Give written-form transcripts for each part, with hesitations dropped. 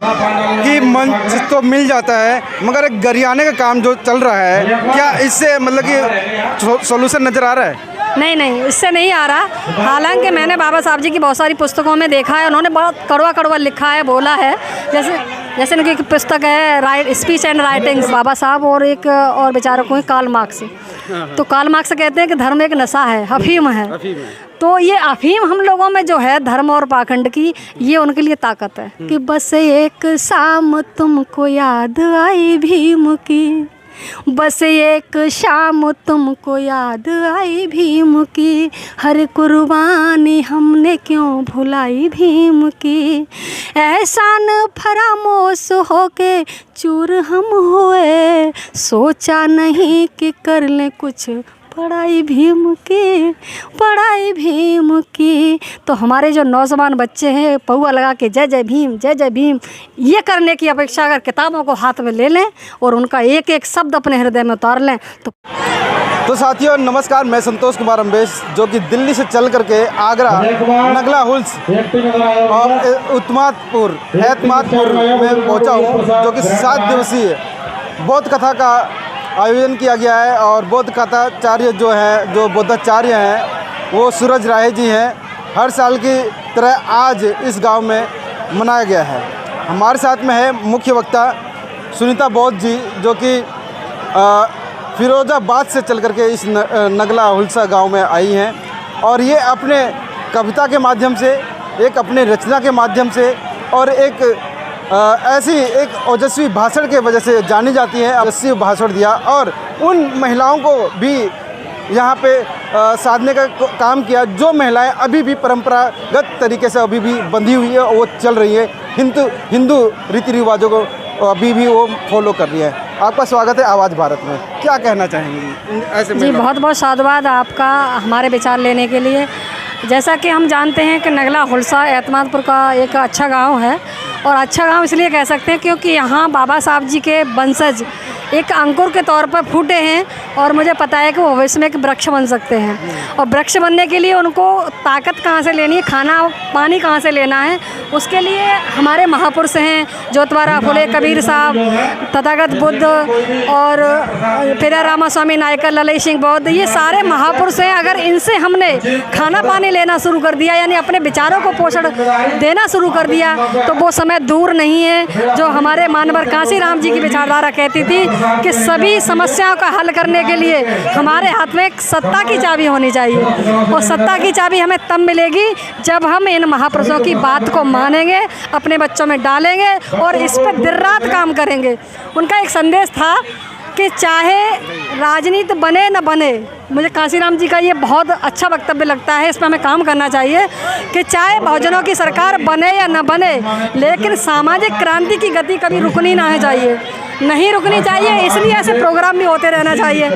कि मंच तो मिल जाता है, मगर एक गरियाने का काम जो चल रहा है, क्या इससे मतलब कि सॉल्यूशन नज़र आ रहा है? नहीं नहीं, इससे नहीं आ रहा। हालांकि मैंने बाबा साहब जी की बहुत सारी पुस्तकों में देखा है, उन्होंने बहुत कड़वा कड़वा लिखा है, बोला है। जैसे उनकी एक पुस्तक है स्पीच एंड राइटिंग्स, बाबा साहब और एक और बेचारों को कार्ल मार्क्स। तो कार्ल मार्क्स कहते हैं कि धर्म एक नशा है, अफीम है। तो ये अफीम हम लोगों में जो है धर्म और पाखंड की, ये उनके लिए ताकत है कि बस एक शाम तुमको याद आई भीम की, बस एक शाम तुमको याद आई भीम की, हर कुर्बानी हमने क्यों भुलाई भीम की, एहसान फरामोश होके चूर हम हुए, सोचा नहीं कि कर लें कुछ पढ़ाई भीम की, पढ़ाई भीम की। तो हमारे जो नौजवान बच्चे हैं पौआ लगा के जय जय भीम, जय जय भीम, ये करने की अपेक्षा अगर किताबों को हाथ में ले लें और उनका एक एक शब्द अपने हृदय में उतार लें तो साथियों नमस्कार, मैं संतोष कुमार अम्बेश, जो कि दिल्ली से चल करके आगरा नगला हुल्स और एतमादपुर में पहुंचा हूं, जो कि 7 दिवसीय बौद्ध कथा का आयोजन किया गया है। और बौद्ध कथाचार्य जो हैं, जो बौद्धाचार्य हैं, वो सूरज राय जी हैं। हर साल की तरह आज इस गांव में मनाया गया है। हमारे साथ में है मुख्य वक्ता सुनीता बौद्ध जी, जो कि फिरोजाबाद से चल करके इस नगला हुल्सा गांव में आई हैं, और ये अपने कविता के माध्यम से, एक अपने रचना के माध्यम से और एक ऐसी एक ओजस्वी भाषण के वजह से जानी जाती हैं। ओजस्वी भाषण दिया और उन महिलाओं को भी यहाँ पे साधने का काम किया, जो महिलाएं अभी भी परंपरागत तरीके से अभी भी बंधी हुई है, वो चल रही है, हिंदू रीति रिवाजों को अभी भी वो फॉलो कर रही है। आपका स्वागत है आवाज़ भारत में। क्या कहना चाहेंगे ऐसे जी? बहुत बहुत साधुवाद आपका हमारे विचार लेने के लिए। जैसा कि हम जानते हैं कि नगला हुल्सा एतमादपुर का एक अच्छा गांव है, और अच्छा गांव इसलिए कह सकते हैं क्योंकि यहाँ बाबा साहब जी के वंशज एक अंकुर के तौर पर फूटे हैं, और मुझे पता है कि वो भविष्य में एक वृक्ष बन सकते हैं। और वृक्ष बनने के लिए उनको ताकत कहाँ से लेनी है, खाना पानी कहाँ से लेना है, उसके लिए हमारे महापुरुष हैं ज्योतिबा फुले, कबीर साहब, तथागत बुद्ध और पेरा रामा स्वामी नायकर, ललित सिंह बौद्ध, ये सारे महापुरुष हैं। अगर इनसे हमने खाना पानी लेना शुरू कर दिया, यानी अपने विचारों को पोषण देना शुरू कर दिया, तो वो समय दूर नहीं है जो हमारे मानवर कांसी राम जी की विचारधारा कहती थी कि सभी समस्याओं का हल करने के लिए हमारे हाथ में एक सत्ता की चाबी होनी चाहिए। और सत्ता की चाबी हमें तब मिलेगी जब हम इन महापुरुषों की बात को मानेंगे, अपने बच्चों में डालेंगे और इस पर दिन रात काम करेंगे। उनका एक संदेश था कि चाहे राजनीति बने न बने, मुझे कांसीराम जी का ये बहुत अच्छा वक्तव्य लगता है, इस पर हमें काम करना चाहिए कि चाहे बहुजनों की सरकार बने या न बने, लेकिन सामाजिक क्रांति की गति कभी रुकनी ना चाहिए, नहीं रुकनी चाहिए। इसलिए ऐसे प्रोग्राम भी होते रहना चाहिए।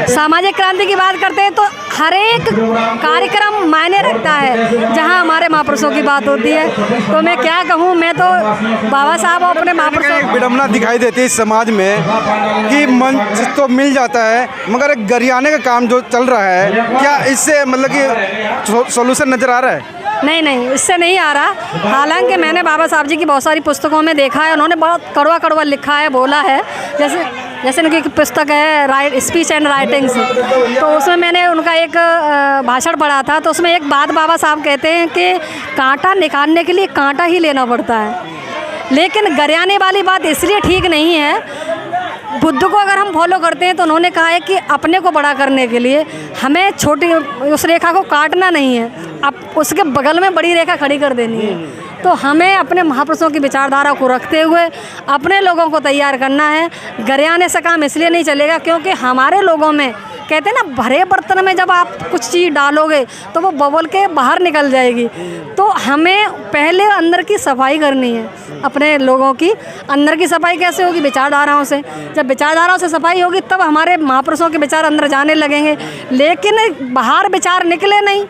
सामाजिक क्रांति की बात करते हैं तो हर एक कार्यक्रम मायने रखता है जहां हमारे महापुरुषों की बात होती है। तो मैं क्या कहूं, मैं तो बाबा साहब और अपने महापुरुषों की विडंबना दिखाई देती है समाज में कि मंच तो मिल जाता है, मगर एक गरियाने का काम जो चल रहा है, क्या इससे मतलब कि सॉल्यूशन नज़र आ रहा है? नहीं नहीं, इससे नहीं आ रहा। हालांकि मैंने बाबा साहब जी की बहुत सारी पुस्तकों में देखा है, उन्होंने बहुत कड़वा कड़वा लिखा है, बोला है। जैसे उनकी एक पुस्तक है स्पीच एंड राइटिंग्स, तो उसमें मैंने उनका एक भाषण पढ़ा था। तो उसमें एक बात बाबा साहब कहते हैं कि कांटा निकालने के लिए कांटा ही लेना पड़ता है, लेकिन गरियाने वाली बात इसलिए ठीक नहीं है। बुद्ध को अगर हम फॉलो करते हैं तो उन्होंने कहा है कि अपने को बड़ा करने के लिए हमें छोटी उस रेखा को काटना नहीं है, अब उसके बगल में बड़ी रेखा खड़ी कर देनी है। तो हमें अपने महापुरुषों की विचारधारा को रखते हुए अपने लोगों को तैयार करना है। गरियाने से काम इसलिए नहीं चलेगा क्योंकि हमारे लोगों में कहते हैं ना, भरे बर्तन में जब आप कुछ चीज़ डालोगे तो वो बबल के बाहर निकल जाएगी। तो हमें पहले अंदर की सफाई करनी है, अपने लोगों की अंदर की सफाई कैसे होगी? विचारधाराओं से। जब विचारधाराओं से सफाई होगी तब हमारे महापुरुषों के विचार अंदर जाने लगेंगे। लेकिन बाहर विचार निकले नहीं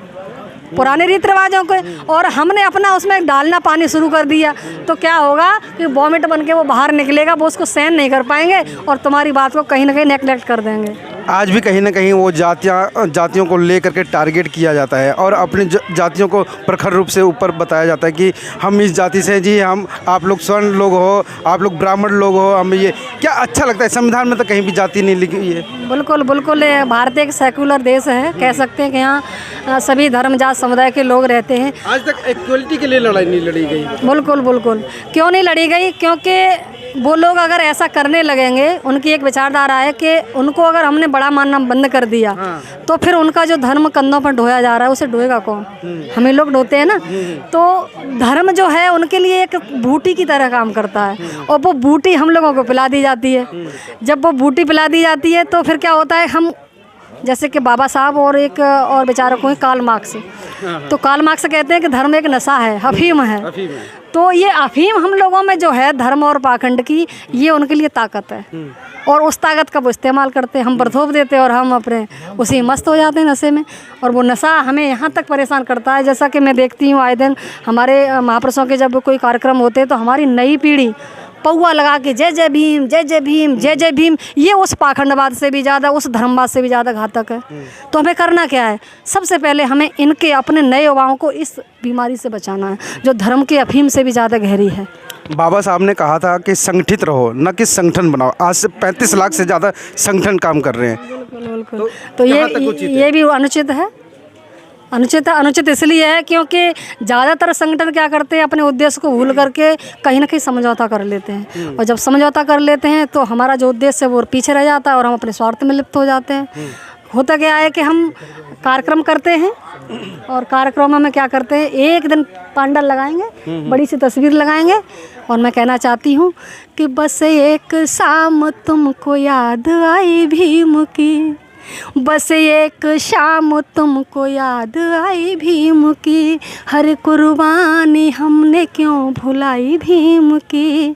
पुराने रीति रिवाजों के, और हमने अपना उसमें डालना पानी शुरू कर दिया, तो क्या होगा कि वॉमिट बन के वो बाहर निकलेगा, वो उसको सहन नहीं कर पाएंगे और तुम्हारी बात को कहीं ना कहीं नेगलेक्ट कर देंगे। आज भी कहीं ना कहीं वो जातियों को लेकर के टारगेट किया जाता है और अपनी जातियों को प्रखर रूप से ऊपर बताया जाता है कि हम इस जाति से हैं जी, हम आप लोग स्वर्ण लोग हो, आप लोग ब्राह्मण लोग हो, हम ये क्या अच्छा लगता है। संविधान में तो कहीं भी जाति नहीं लिखी हुई है। बिल्कुल बिल्कुल, ये भारत एक सेकुलर देश है, कह सकते हैं कि यहाँ सभी धर्म जात समुदाय के लोग रहते हैं। आज तक इक्वलिटी के लिए लड़ाई नहीं लड़ी गई। बिल्कुल बिल्कुल, क्यों नहीं लड़ी गई? क्योंकि वो लोग अगर ऐसा करने लगेंगे, उनकी एक विचारधारा है कि उनको अगर हमने बड़ा मानना बंद कर दिया तो फिर उनका जो धर्म कंधों पर ढोया जा रहा है उसे ढोएगा कौन? हमें लोग ढोते हैं ना। तो धर्म जो है उनके लिए एक बूटी की तरह काम करता है और वो बूटी हम लोगों को पिला दी जाती है। जब वो बूटी पिला दी जाती है तो फिर क्या होता है, हम जैसे कि बाबा साहब और एक और विचारक हुए कार्ल मार्क्स, तो कार्ल मार्क्स कहते हैं कि धर्म एक नशा है, अफीम है। तो ये अफीम हम लोगों में जो है धर्म और पाखंड की, ये उनके लिए ताकत है और उस ताकत का वो इस्तेमाल करते हैं, हम बरथोप देते हैं और हम अपने उसी मस्त हो जाते हैं नशे में। और वो नशा हमें यहाँ तक परेशान करता है, जैसा कि मैं देखती हूँ आए दिन हमारे महापुरुषों के जब कोई कार्यक्रम होते हैं तो हमारी नई पीढ़ी पौआ लगा के जय जय भीम, जय जय भीम, जय जय भीम, ये उस पाखंडवाद से भी ज़्यादा, उस धर्मवाद से भी ज़्यादा घातक है। तो हमें करना क्या है? सबसे पहले हमें इनके अपने नए युवाओं को इस बीमारी से बचाना है जो धर्म के अफीम से भी ज़्यादा गहरी है। बाबा साहब ने कहा था कि संगठित रहो, न कि संगठन बनाओ। आज से 35 लाख से ज़्यादा संगठन काम कर रहे हैं। बिल्कुल। तो ये भी अनुचित है। अनुचित इसलिए है क्योंकि ज़्यादातर संगठन क्या करते हैं, अपने उद्देश्य को भूल करके कहीं ना कहीं समझौता कर लेते हैं और जब समझौता कर लेते हैं तो हमारा जो उद्देश्य है वो पीछे रह जाता है और हम अपने स्वार्थ में लिप्त हो जाते हैं। होता क्या है कि हम कार्यक्रम करते हैं और कार्यक्रमों में क्या करते हैं, एक दिन पंडाल लगाएंगे, बड़ी सी तस्वीर लगाएंगे और मैं कहना चाहती हूँ कि बस एक शाम तुमको याद आई भीम की, बस एक शाम तुमको याद आई भीम की, हर कुर्बानी हमने क्यों भुलाई भीम की,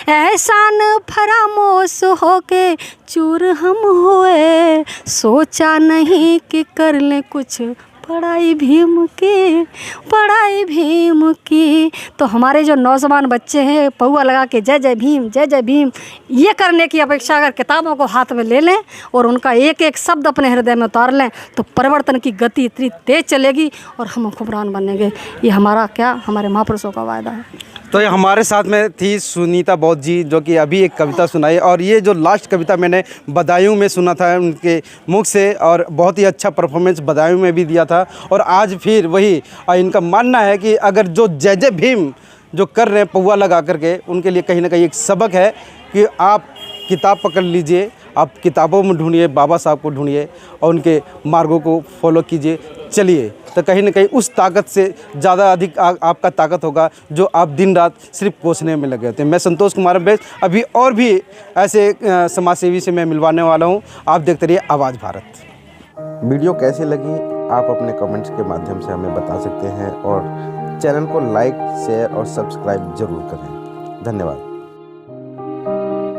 एहसान फरामोश होके चूर हम हुए, सोचा नहीं कि कर लें कुछ पढ़ाई भीम की, पढ़ाई भीम की। तो हमारे जो नौजवान बच्चे हैं पौआ लगा के जय जय भीम, जय जय भीम, ये करने की अपेक्षा अगर किताबों को हाथ में ले लें और उनका एक एक शब्द अपने हृदय में उतार लें तो परिवर्तन की गति इतनी तेज चलेगी और हम हुक्मरान बनेंगे। ये हमारा क्या, हमारे महापुरुषों का वायदा है। तो ये हमारे साथ में थी सुनीता बौद्ध जी, जो कि अभी एक कविता सुनाई और ये जो लास्ट कविता मैंने बदायूं में सुना था उनके मुख से और बहुत ही अच्छा परफॉर्मेंस बदायूं में भी दिया था। और आज फिर वही इनका मानना है कि अगर जो जय जय भीम जो कर रहे हैं पौआ लगा करके, उनके लिए कहीं ना कहीं एक सबक है कि आप किताब पकड़ लीजिए, आप किताबों में ढूंढिए, बाबा साहब को ढूंढिए और उनके मार्गों को फॉलो कीजिए, चलिए। तो कहीं ना कहीं उस ताकत से ज़्यादा अधिक आपका ताकत होगा जो आप दिन रात सिर्फ कोसने में लगे होते हैं। मैं संतोष कुमार बेस, अभी और भी ऐसे समाजसेवी से मैं मिलवाने वाला हूँ। आप देखते रहिए आवाज़ भारत। वीडियो कैसी लगी आप अपने कमेंट्स के माध्यम से हमें बता सकते हैं और चैनल को लाइक, शेयर और सब्सक्राइब ज़रूर करें। धन्यवाद।